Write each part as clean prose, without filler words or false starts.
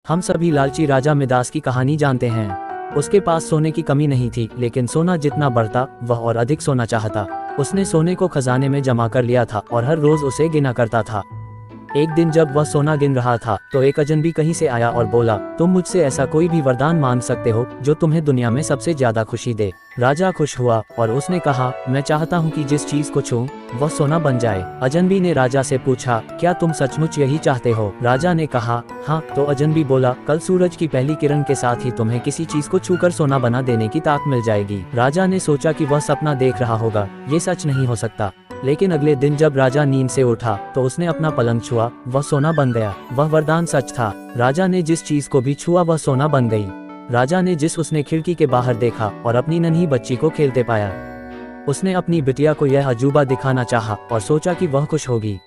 हम सभी लालची राजा मिदास की कहानी जानते हैं। उसके पास सोने की कमी नहीं थी, लेकिन सोना जितना बढ़ता वह और अधिक सोना चाहता। उसने सोने को खजाने में जमा कर लिया था और हर रोज उसे गिना करता था। एक दिन जब वह सोना गिन रहा था तो एक अजनबी कहीं से आया और बोला, तुम मुझसे ऐसा कोई भी वरदान मांग सकते हो जो तुम्हें दुनिया में सबसे ज्यादा खुशी दे। राजा खुश हुआ और उसने कहा, मैं चाहता हूँ कि जिस चीज को छूऊं वह सोना बन जाए। अजनबी ने राजा से पूछा, क्या तुम सचमुच यही चाहते हो? राजा ने कहा, हाँ। तो अजनबी बोला, कल सूरज की पहली किरण के साथ ही तुम्हें किसी चीज को छूकर सोना बना देने की ताकत मिल जाएगी। राजा ने सोचा कि वह सपना देख रहा होगा, ये सच नहीं हो सकता। लेकिन अगले दिन जब राजा नींद से उठा तो उसने अपना पलंग छुआ, वह सोना बन गया। वह वरदान सच था। राजा ने जिस चीज को भी छुआ वह सोना बन गई। राजा ने जिस उसने खिड़की के बाहर देखा और अपनी नन्ही बच्ची को खेलते पाया। उसने अपनी बिटिया को यह अजूबा दिखाना चाहा और सोचा कि वह खुश होगी।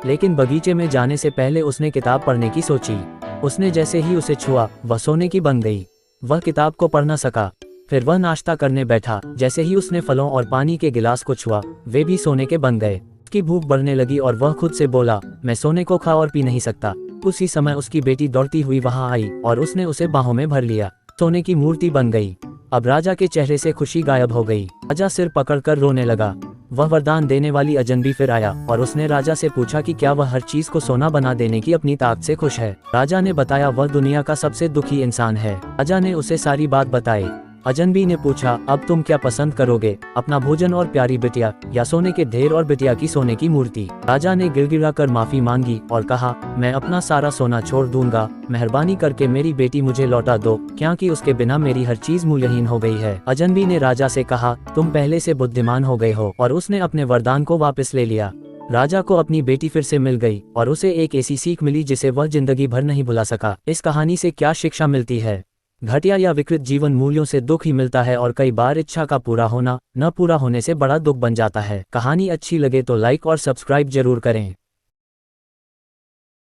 लेकिन बगीचे में जाने से पहले उसने किताब पढ़ने की सोची। उसने जैसे ही उसे छुआ वह सोने की बन गई। वह किताब को पढ़ न सका। फिर वह नाश्ता करने बैठा। जैसे ही उसने फलों और पानी के गिलास को छुआ वे भी सोने के बन गए। उसकी भूख बढ़ने लगी और वह खुद से बोला, मैं सोने को खा और पी नहीं सकता। उसी समय उसकी बेटी दौड़ती हुई वहां आई और उसने उसे बाहों में भर लिया। सोने की मूर्ति बन गई। अब राजा के चेहरे से खुशी गायब हो गई। राजा सिर पकड़कर रोने लगा। वह वरदान देने वाली अजनबी फिर आया और उसने राजा से पूछा कि क्या वह हर चीज को सोना बना देने की अपनी ताकत से खुश है। राजा ने बताया, वह दुनिया का सबसे दुखी इंसान है। राजा ने उसे सारी बात बताई। अजनबी ने पूछा, अब तुम क्या पसंद करोगे, अपना भोजन और प्यारी बिटिया या सोने के ढेर और बिटिया की सोने की मूर्ति? राजा ने गिड़गिड़ाकर माफी मांगी और कहा, मैं अपना सारा सोना छोड़ दूंगा। मेहरबानी करके मेरी बेटी मुझे लौटा दो, क्योंकि उसके बिना मेरी हर चीज मूल्यहीन हो गई है। अजनबी ने राजा से कहा, तुम पहले से बुद्धिमान हो गए हो, और उसने अपने वरदान को वापस ले लिया। राजा को अपनी बेटी फिर से मिल गई और उसे एक ऐसी सीख मिली जिसे वह जिंदगी भर नहीं भुला सका। इस कहानी से क्या शिक्षा मिलती है? घटिया या विकृत जीवन मूल्यों से दुख ही मिलता है और कई बार इच्छा का पूरा होना न पूरा होने से बड़ा दुख बन जाता है। कहानी अच्छी लगे तो लाइक और सब्सक्राइब जरूर करें।